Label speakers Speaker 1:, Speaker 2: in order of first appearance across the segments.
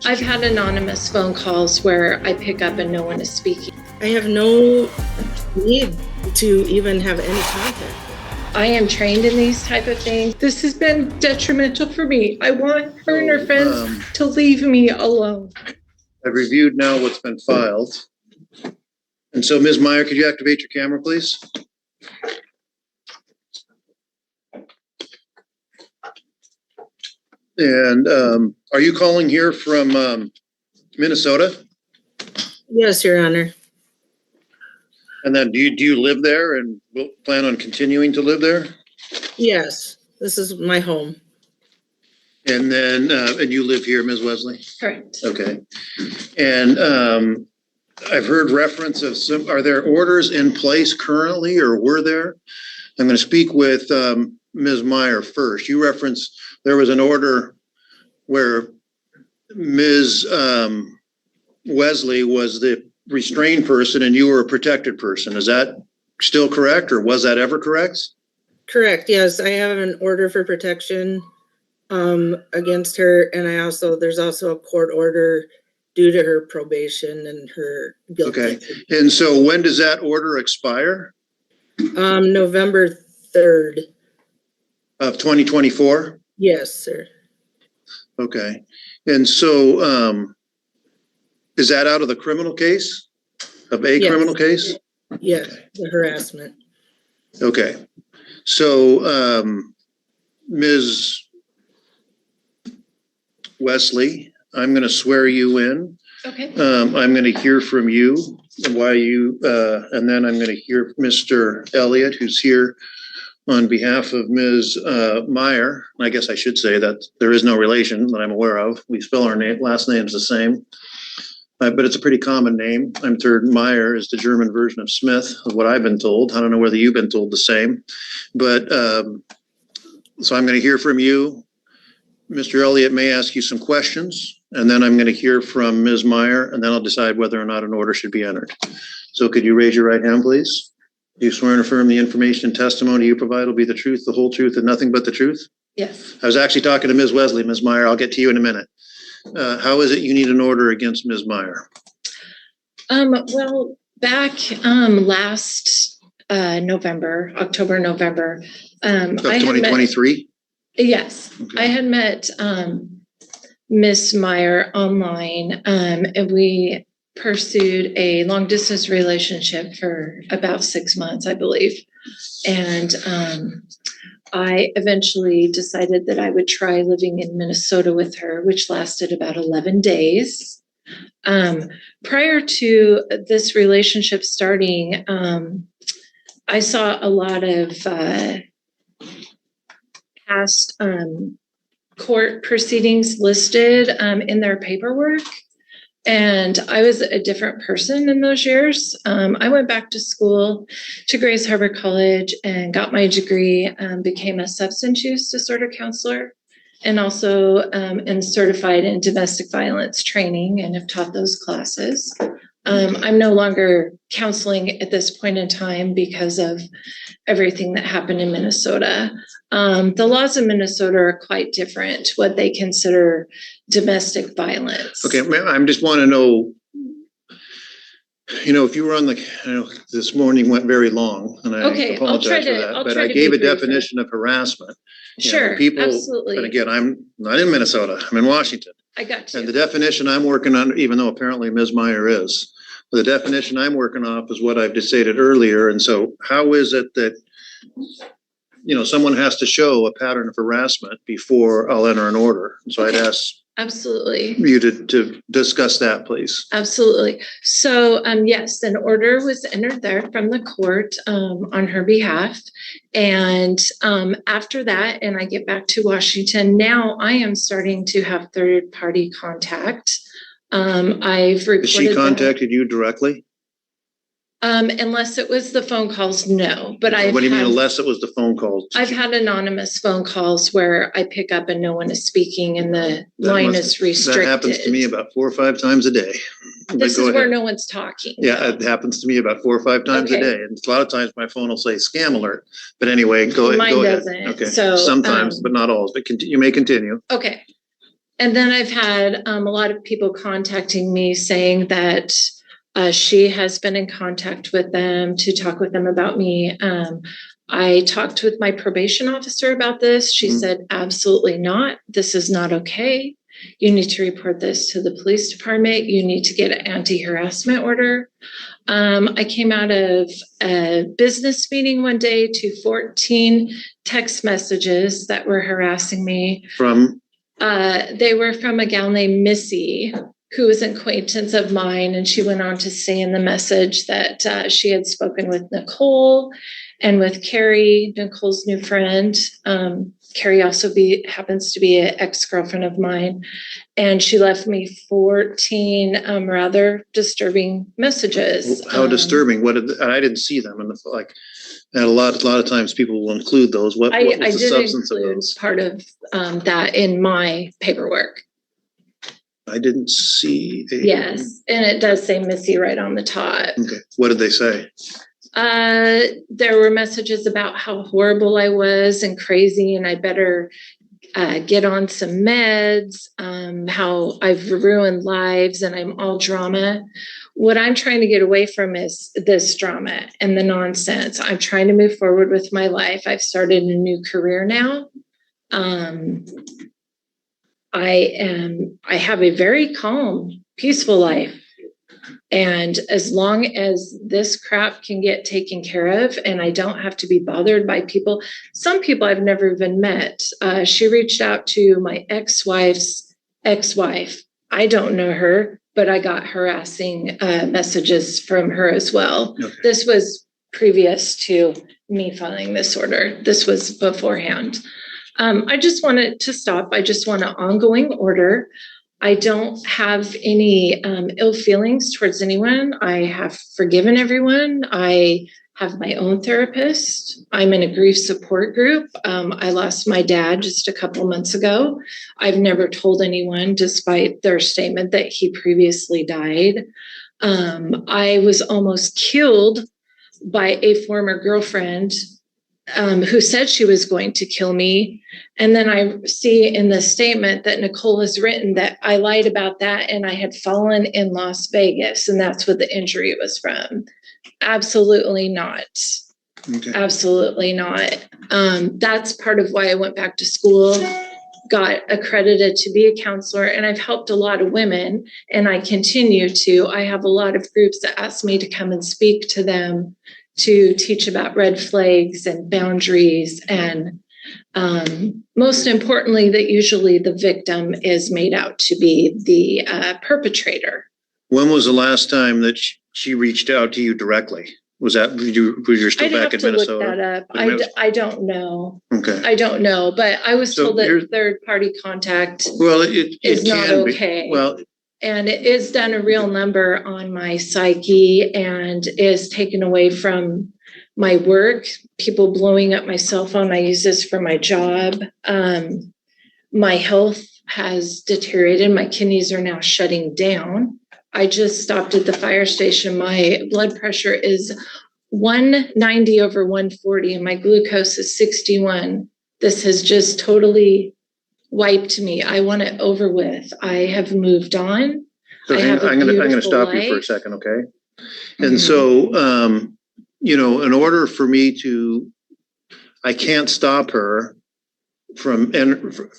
Speaker 1: I've had anonymous phone calls where I pick up and no one is speaking.
Speaker 2: I have no need to even have any contact.
Speaker 1: I am trained in these type of things. This has been detrimental for me. I want her and her friends to leave me alone.
Speaker 3: I've reviewed now what's been filed. And so, Ms. Meyer, could you activate your camera, please? And are you calling here from Minnesota?
Speaker 2: Yes, Your Honor.
Speaker 3: And then do you live there and will plan on continuing to live there?
Speaker 2: Yes, this is my home.
Speaker 3: And then, and you live here, Ms. Wesley?
Speaker 1: Correct.
Speaker 3: Okay. And I've heard reference of some, are there orders in place currently or were there? I'm going to speak with Ms. Meyer first. You referenced there was an order where Ms. Wesley was the restrained person and you were a protected person. Is that still correct or was that ever correct?
Speaker 2: Correct, yes. I have an order for protection against her, and there's also a court order due to her probation and her guilt.
Speaker 3: Okay. And so when does that order expire?
Speaker 2: November 3rd.
Speaker 3: Of 2024?
Speaker 2: Yes, sir.
Speaker 3: Okay. And so is that out of the criminal case? Of a
Speaker 2: Yes.
Speaker 3: criminal case?
Speaker 2: Yes, the harassment.
Speaker 3: Okay. So Ms. Wesley, I'm going to swear you in.
Speaker 1: Okay.
Speaker 3: I'm going to hear from you why you, and then I'm going to hear Mr. Elliott, who's here on behalf of Ms. Meyer. I guess I should say that there is no relation that I'm aware of. We spell our last names the same, but it's a pretty common name. I'm told Meyer is the German version of Smith, of what I've been told. I don't know whether you've been told the same, but so I'm going to hear from you. Mr. Elliott may ask you some questions, and then I'm going to hear from Ms. Meyer, and then I'll decide whether or not an order should be entered. So could you raise your right hand, please? Do you swear and affirm the information and testimony you provide will be the truth, the whole truth, and nothing but the truth?
Speaker 1: Yes.
Speaker 3: I was actually talking to Ms. Wesley. Ms. Meyer, I'll get to you in a minute. How is it you need an order against Ms. Meyer?
Speaker 1: Well, back last November, October, November.
Speaker 3: Of 2023?
Speaker 1: Yes,
Speaker 3: Okay.
Speaker 1: I had met Miss Meyer online, and we pursued a long distance relationship for about 6 months, I believe. And I eventually decided that I would try living in Minnesota with her, which lasted about 11 days. Prior to this relationship starting, I saw a lot of past court proceedings listed in their paperwork. And I was a different person in those years. I went back to school to Grace Harbor College and got my degree, became a substance use disorder counselor, and also am certified in domestic violence training and have taught those classes. I'm no longer counseling at this point in time because of everything that happened in Minnesota. The laws in Minnesota are quite different, what they consider domestic violence.
Speaker 3: Okay, I just want to know, if you were on this morning went very long, and I apologize for that, but I gave a definition of harassment.
Speaker 1: Sure,
Speaker 3: people,
Speaker 1: absolutely.
Speaker 3: And again, I'm not in Minnesota, I'm in Washington.
Speaker 1: I got you.
Speaker 3: And the definition I'm working on, even though apparently Ms. Meyer is, the definition I'm working off is what I've just stated earlier. And so how is it that, someone has to show a pattern of harassment before I'll enter an order? So I'd ask
Speaker 1: Absolutely.
Speaker 3: you to discuss that, please.
Speaker 1: Absolutely. So, yes, an order was entered there from the court on her behalf. And after that, and I get back to Washington, now I am starting to have third-party contact. I've reported.
Speaker 3: Has she contacted you directly?
Speaker 1: Unless it was the phone calls, no. But
Speaker 3: What do you mean, unless it was the phone calls?
Speaker 1: I've had anonymous phone calls where I pick up and no one is speaking and the line is restricted.
Speaker 3: That happens to me about 4 or 5 times a day.
Speaker 1: This is where no one's talking.
Speaker 3: Yeah, it happens to me about 4 or 5 times a day. And a lot of times my phone will say scam alert. But anyway, go ahead.
Speaker 1: Mine doesn't.
Speaker 3: Okay,
Speaker 1: So,
Speaker 3: sometimes, but not always. But you may continue.
Speaker 1: Okay. And then I've had a lot of people contacting me saying that she has been in contact with them to talk with them about me. I talked with my probation officer about this. She said, absolutely not. This is not okay. You need to report this to the police department. You need to get an anti-harassment order. I came out of a business meeting one day to 14 text messages that were harassing me.
Speaker 3: From?
Speaker 1: They were from a gal named Missy, who was an acquaintance of mine. And she went on to say in the message that she had spoken with Nicole and with Carrie, Nicole's new friend. Carrie also happens to be an ex-girlfriend of mine. And she left me 14 rather disturbing messages.
Speaker 3: How disturbing? I didn't see them. And and a lot of times people will include those. What was the substance of those?
Speaker 1: Part of that in my paperwork.
Speaker 3: I didn't see.
Speaker 1: Yes, and it does say Missy right on the top.
Speaker 3: Okay. What did they say?
Speaker 1: There were messages about how horrible I was and crazy, and I better get on some meds, how I've ruined lives and I'm all drama. What I'm trying to get away from is this drama and the nonsense. I'm trying to move forward with my life. I've started a new career now. I have a very calm, peaceful life. And as long as this crap can get taken care of and I don't have to be bothered by people, some people I've never even met. She reached out to my ex-wife's ex-wife. I don't know her, but I got harassing messages from her as well. Okay. This was previous to me filing this order. This was beforehand. I just want it to stop. I just want an ongoing order. I don't have any ill feelings towards anyone. I have forgiven everyone. I have my own therapist. I'm in a grief support group. I lost my dad just a couple months ago. I've never told anyone, despite their statement that he previously died. I was almost killed by a former girlfriend who said she was going to kill me. And then I see in the statement that Nicole has written that I lied about that and I had fallen in Las Vegas, and that's what the injury was from. Absolutely not. Okay. Absolutely not. That's part of why I went back to school, got accredited to be a counselor, and I've helped a lot of women, and I continue to. I have a lot of groups that ask me to come and speak to them to teach about red flags and boundaries. And most importantly, that usually the victim is made out to be the perpetrator. When was the last time that she reached out to you directly? Was you still back in Minnesota? I'd have to look that up. I don't know. Okay. I don't know, but I was told that third party contact is not okay. Well, and it is done a real number on my psyche and is taken away from my work. People blowing up my cell phone. I use this for my job. My health has deteriorated. My kidneys are now shutting down. I just stopped at the fire station. My blood pressure is 190 over 140 and my glucose is 61. This has just totally wiped me. I want it over with. I have moved on.
Speaker 3: So I'm going to stop you for a second, okay? And so, in order for me I can't stop her from,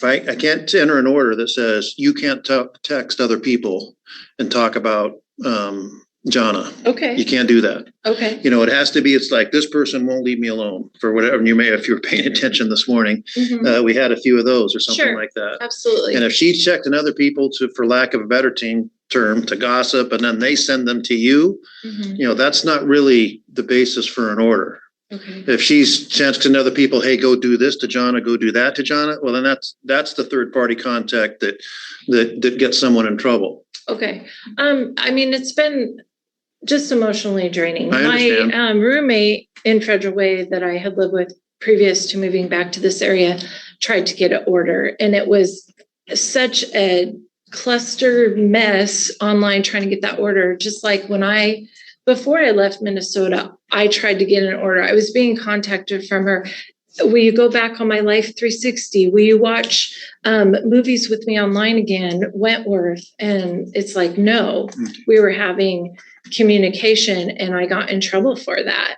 Speaker 3: I can't enter an order that says you can't text other people and talk about Jonna. Okay. You can't do that. Okay. It has to be, it's like, this person won't leave me alone for whatever. And you may, if you were paying attention this morning, we had a few of those or something like that. Absolutely. And if she's checking other people for lack of a better term, to gossip, and then they send them to you, that's not really the basis for an order. Okay. If she's texting other people, hey, go do this to Jonna, go do that to Jonna, well, then that's the third party contact that gets someone in trouble. Okay. It's been just emotionally draining. I understand. My roommate in Federal Way that I had lived with previous to moving back to this area tried to get an order, and it was such a cluster mess online trying to get that order. Just like before I left Minnesota, I tried to get an order. I was being contacted from her
Speaker 1: will you go back on my Life 360? Will you watch movies with me online again? Wentworth. And it's like, no, we were having communication and I got in trouble for that.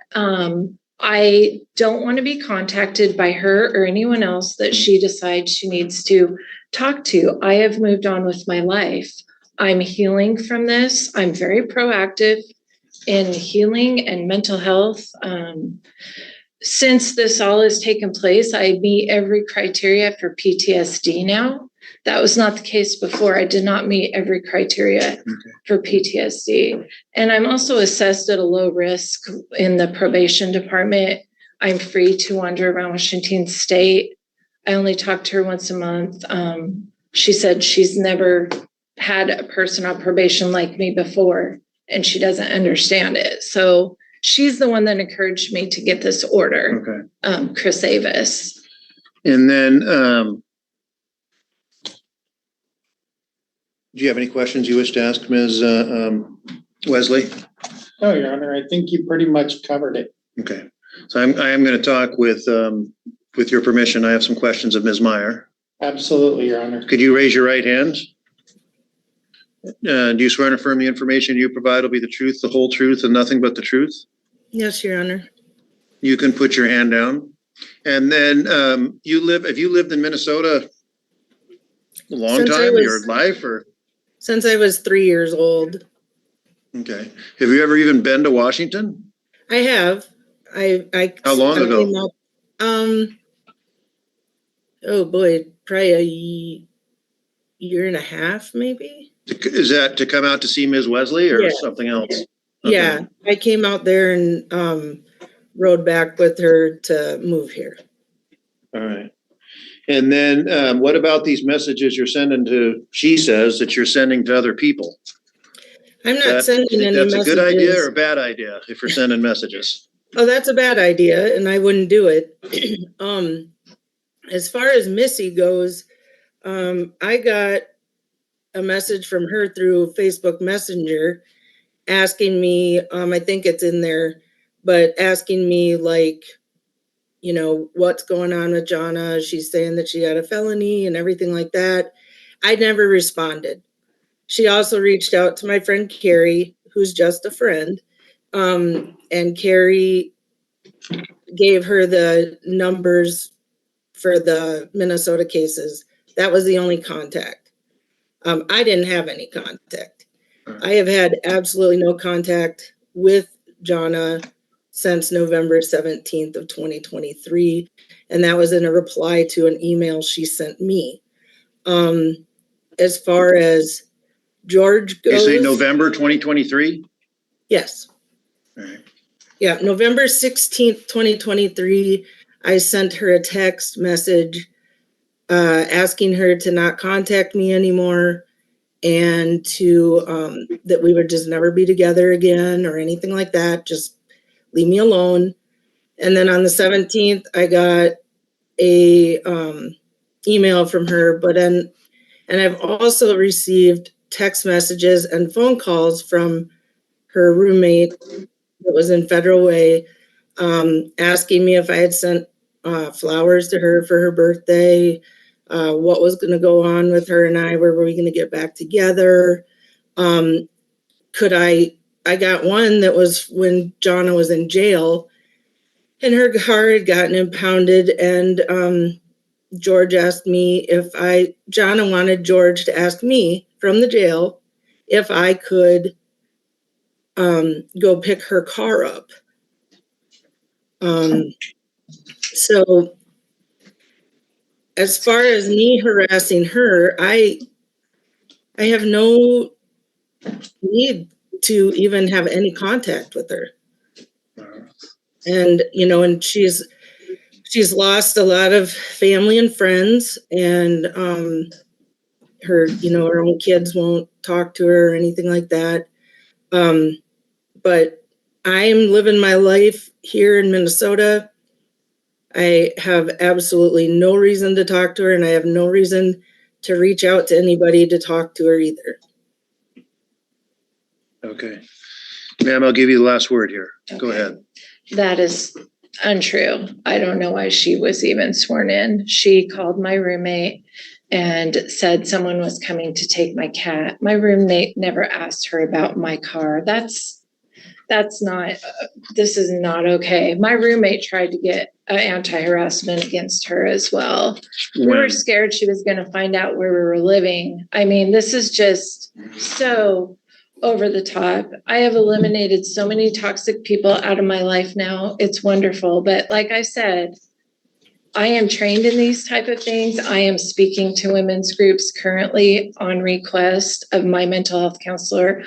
Speaker 1: I don't want to be contacted by her or anyone else that she decides she needs to talk to. I have moved on with my life. I'm healing from this. I'm very proactive in healing and mental health. Since this all has taken place, I meet every criteria for PTSD now. That was not the case before. I did not meet every criteria for PTSD. And I'm also assessed at a low risk in the probation department. I'm free to wander around Washington State. I only talk to her once a month. She said she's never had a person on probation like me before, and she doesn't understand it. So she's the one that encouraged me to get this order, Chris Avis.
Speaker 3: And then, do you have any questions you wish to ask Ms. Wesley?
Speaker 4: No, Your Honor, I think you pretty much covered it.
Speaker 3: Okay, so I am going to talk with your permission. I have some questions of Ms. Meyer.
Speaker 4: Absolutely, Your Honor.
Speaker 3: Could you raise your right hand? Do you swear and affirm the information you provide will be the truth, the whole truth, and nothing but the truth?
Speaker 2: Yes, Your Honor.
Speaker 3: You can put your hand down. And then have you lived in Minnesota a long time in your life, or?
Speaker 2: Since I was 3 years old.
Speaker 3: Okay. Have you ever even been to Washington?
Speaker 2: I have. I
Speaker 3: How long ago?
Speaker 2: came out, oh boy, probably a year and a half, maybe.
Speaker 3: Is that to come out to see Ms. Wesley or something else? Okay.
Speaker 2: Yeah, I came out there and rode back with her to move here.
Speaker 3: All right. And then what about these messages you're sending to, she says that you're sending to other people?
Speaker 2: I'm not sending any messages.
Speaker 3: That's a good idea or a bad idea if you're sending messages?
Speaker 2: Oh, that's a bad idea, and I wouldn't do it. As far as Missy goes, I got a message from her through Facebook Messenger asking me, I think it's in there, but asking me like, you know, what's going on with Jonna. She's saying that she had a felony and everything like that. I never responded. She also reached out to my friend Carrie, who's just a friend. And Carrie gave her the numbers for the Minnesota cases. That was the only contact. I didn't have any contact. I have had absolutely no contact with Jonna since November 17th of 2023. And that was in a reply to an email she sent me. As far as George goes.
Speaker 3: You say November 2023?
Speaker 2: Yes.
Speaker 3: All right.
Speaker 2: Yeah, November 16th, 2023, I sent her a text message asking her to not contact me anymore and to that we would just never be together again or anything like that. Just leave me alone. And then on the 17th, I got a email from her, and I've also received text messages and phone calls from her roommate that was in Federal Way, asking me if I had sent flowers to her for her birthday, what was going to go on with her and I, where were we going to get back together? I got one that was when Jonna was in jail and her car had gotten impounded, and George asked me Jonna wanted George to ask me from the jail if I could go pick her car up. So as far as me harassing her, I have no need to even have any contact with her. And, you know, and she's lost a lot of family and friends, and her own kids won't talk to her or anything like that. But I'm living my life here in Minnesota. I have absolutely no reason to talk to her, and I have no reason to reach out to anybody to talk to her either.
Speaker 3: Okay. Ma'am, I'll give you the last word here. Go ahead.
Speaker 1: That is untrue. I don't know why she was even sworn in. She called my roommate and said someone was coming to take my cat. My roommate never asked her about my car. That's not, this is not okay. My roommate tried to get anti-harassment against her as well. We were scared she was going to find out where we were living. I mean, this is just so over the top. I have eliminated so many toxic people out of my life now. It's wonderful. But like I said, I am trained in these type of things. I am speaking to women's groups currently on request of my mental health counselor.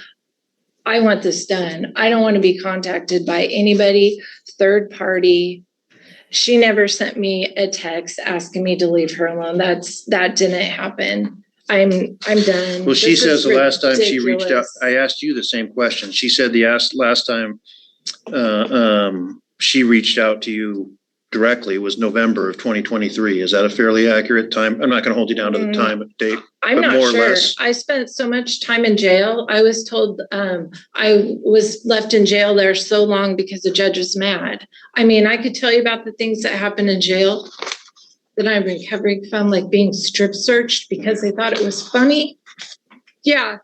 Speaker 1: I want this done. I don't want to be contacted by anybody, third party. She never sent me a text asking me to leave her alone. That didn't happen. I'm done.
Speaker 3: Well, she
Speaker 1: This
Speaker 3: says
Speaker 1: is
Speaker 3: the last time she reached out,
Speaker 1: ridiculous.
Speaker 3: I asked you the same question. She said last time she reached out to you directly was November of 2023. Is that a fairly accurate time? I'm not going to hold you down to the time and date.
Speaker 1: I'm
Speaker 3: but
Speaker 1: not
Speaker 3: more or
Speaker 1: sure.
Speaker 3: less.
Speaker 1: I spent so much time in jail. I was told I was left in jail there so long because the judge was mad. I mean, I could tell you about the things that happened in jail that I'm recovering from, like being strip searched because they thought it was funny. Yeah,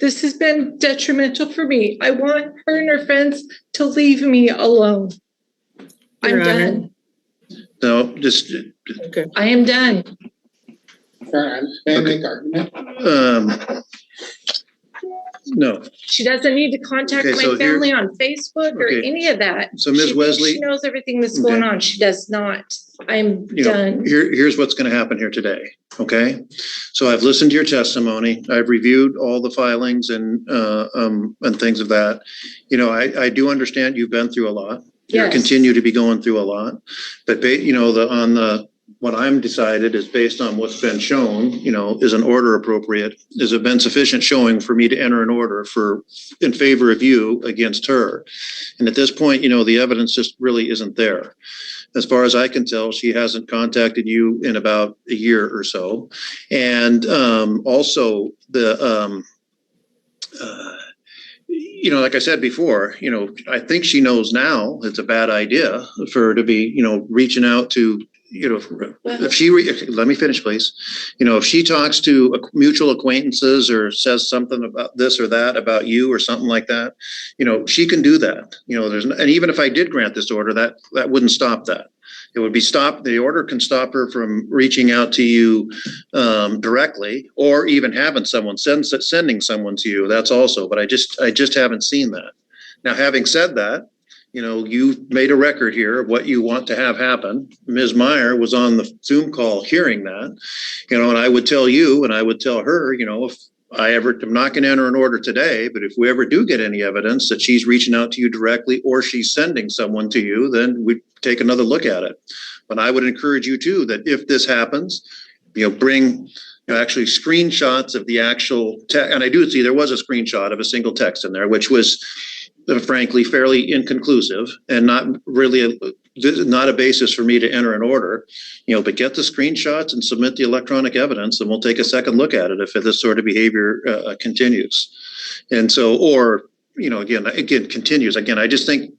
Speaker 1: this has been detrimental for me. I want her and her friends to leave me alone. I'm
Speaker 2: Your Honor.
Speaker 1: done.
Speaker 3: No, just,
Speaker 2: Okay.
Speaker 1: I am done.
Speaker 4: May I make argument?
Speaker 3: no.
Speaker 1: She doesn't need to contact
Speaker 3: Okay,
Speaker 1: my
Speaker 3: so here-
Speaker 1: family on Facebook or
Speaker 3: Okay.
Speaker 1: any of that.
Speaker 3: So Ms.
Speaker 1: She thinks
Speaker 3: Wesley-
Speaker 1: she knows everything that's going
Speaker 3: Okay.
Speaker 1: on. She does not. I'm
Speaker 3: You know,
Speaker 1: done.
Speaker 3: here's what's going to happen here today. Okay. So I've listened to your testimony. I've reviewed all the filings and things of that. You know, I do understand you've been through a lot. You
Speaker 1: Yes.
Speaker 3: continue to be going through a lot, but you know, what I'm decided is based on what's been shown, you know, is an order appropriate? Has it been sufficient showing for me to enter an order in favor of you against her? And at this point, you know, the evidence just really isn't there. As far as I can tell, she hasn't contacted you in about a year or so. And also you know, like I said before, you know, I think she knows now it's a bad idea for her to be, you know, reaching out to, you know, let me finish, please. You know, if she talks to mutual acquaintances or says something about this or that about you or something like that, you know, she can do that. You know, and even if I did grant this order, that wouldn't stop that. It would be stopped. The order can stop her from reaching out to you directly, or even having someone sending someone to you. That's also, but I just haven't seen that. Now, having said that, you know, you made a record here of what you want to have happen. Ms. Meyer was on the Zoom call hearing that, you know, and I would tell you and I would tell her, you know, if I'm not going to enter an order today, but if we ever do get any evidence that she's reaching out to you directly or she's sending someone to you, then we'd take another look at it. But I would encourage you too, that if this happens, you know, bring actually screenshots of the actual text. And I do see there was a screenshot of a single text in there, which was frankly fairly inconclusive and not really not a basis for me to enter an order, you know, but get the screenshots and submit the electronic evidence and we'll take a second look at it if this sort of behavior continues. And so, or, you know, again, continues. Again, I just think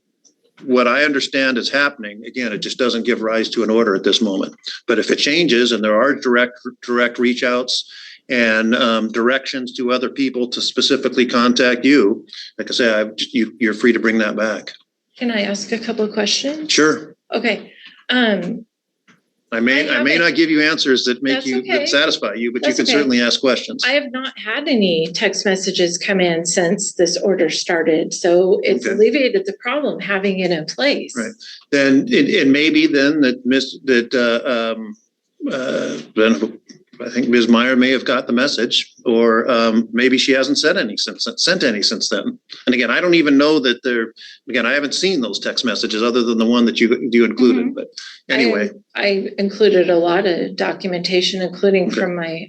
Speaker 3: what I understand is happening, again, it just doesn't give rise to an order at this moment. But if it changes and there are direct reach outs and directions to other people to specifically contact you, like I say, you're free to bring that back.
Speaker 1: Can I ask a couple of questions?
Speaker 3: Sure.
Speaker 1: Okay.
Speaker 3: I may not give you answers that make
Speaker 1: That's
Speaker 3: you
Speaker 1: okay.
Speaker 3: that satisfy you, but
Speaker 1: That's
Speaker 3: you can
Speaker 1: okay.
Speaker 3: certainly ask questions.
Speaker 1: I have not had any text messages come in since this order started. So it's
Speaker 3: Okay.
Speaker 1: alleviated the problem having it in place.
Speaker 3: Right. Then it may be then that then I think Ms. Meyer may have got the message, or maybe she hasn't sent any since then. And again, I don't even know that I haven't seen those text messages other than the one that you included.
Speaker 1: Mhm.
Speaker 3: But anyway,
Speaker 1: I included a lot of documentation, including
Speaker 3: Okay.
Speaker 1: from my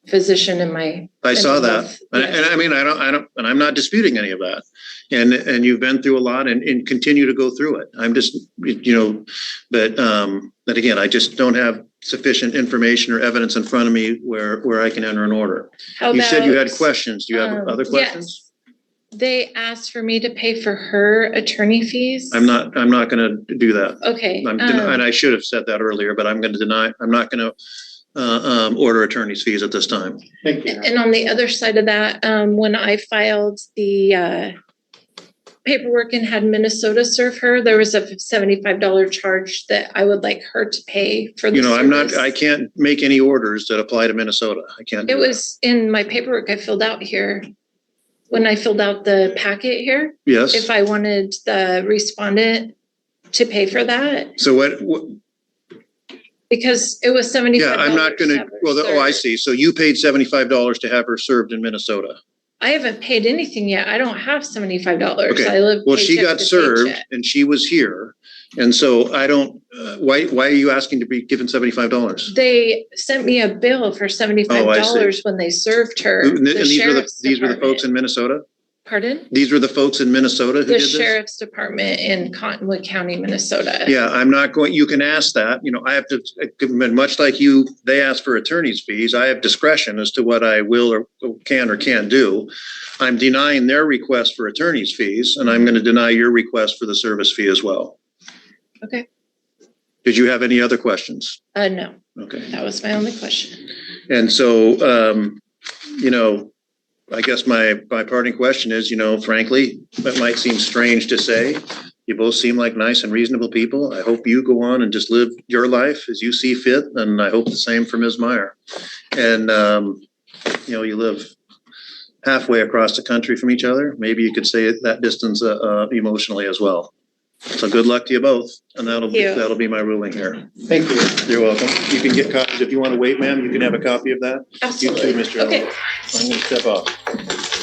Speaker 1: physician and my.
Speaker 3: I saw
Speaker 1: mental
Speaker 3: that.
Speaker 1: health.
Speaker 3: And,
Speaker 1: Yes.
Speaker 3: and I mean, I don't, and I'm not disputing any of that. And you've been through a lot and continue to go through it. I'm just, you know, but again, I just don't have sufficient information or evidence in front of me where I can enter an order.
Speaker 1: How
Speaker 3: You said you had
Speaker 1: about,
Speaker 3: questions. Do you have other questions?
Speaker 1: They asked for me to pay for her attorney fees.
Speaker 3: I'm not gonna do that.
Speaker 1: Okay,
Speaker 3: And I should have said that earlier, but I'm gonna deny, I'm not gonna order attorney's fees at this time.
Speaker 4: Thank you.
Speaker 1: and on the other side of that, when I filed the paperwork and had Minnesota serve her, there was a $75 charge that I would like her to pay for the
Speaker 3: You know,
Speaker 1: service.
Speaker 3: I can't make any orders that apply to Minnesota. I can't do
Speaker 1: It
Speaker 3: that.
Speaker 1: was in my paperwork I filled out here. When I filled out the packet here,
Speaker 3: Yes.
Speaker 1: if I wanted the respondent to pay for that,
Speaker 3: So what,
Speaker 1: because it was $75.
Speaker 3: yeah, I'm not gonna, well, oh, I see. So you paid $75 to have her served in Minnesota.
Speaker 1: I haven't paid anything yet. I don't have $75.
Speaker 3: Okay.
Speaker 1: I live
Speaker 3: Well, she
Speaker 1: paycheck
Speaker 3: got
Speaker 1: to
Speaker 3: served
Speaker 1: paycheck.
Speaker 3: and she was here. And so I don't, why are you asking to be given $75?
Speaker 1: They sent me a bill for $75 when they served her.
Speaker 3: And
Speaker 1: The
Speaker 3: these were
Speaker 1: sheriff's
Speaker 3: these were the folks
Speaker 1: department.
Speaker 3: in Minnesota?
Speaker 1: Pardon?
Speaker 3: These were the folks in Minnesota who
Speaker 1: The
Speaker 3: did this?
Speaker 1: sheriff's department in Cottonwood County, Minnesota.
Speaker 3: Yeah, I'm not going, you can ask that, you know, I have to, much like you, they ask for attorney's fees. I have discretion as to what I will or can't do. I'm denying their request for attorney's fees, and I'm going to deny your request for the service fee as well.
Speaker 1: Okay.
Speaker 3: Did you have any other questions?
Speaker 1: No,
Speaker 3: Okay.
Speaker 1: that was my only question.
Speaker 3: And so, you know, I guess my parting question is, you know, frankly, that might seem strange to say. You both seem like nice and reasonable people. I hope you go on and just live your life as you see fit. And I hope the same for Ms. Meyer. And, you know, you live halfway across the country from each other. Maybe you could say it that distance emotionally as well. So good luck to you both. And that'll be my ruling here.
Speaker 4: Thank you.
Speaker 3: You're welcome. You can get copies. If you want to wait, ma'am, you can have a copy of that.
Speaker 1: Absolutely.
Speaker 3: You too, Mr.
Speaker 1: Okay.
Speaker 3: Elliott. I'm going to step off.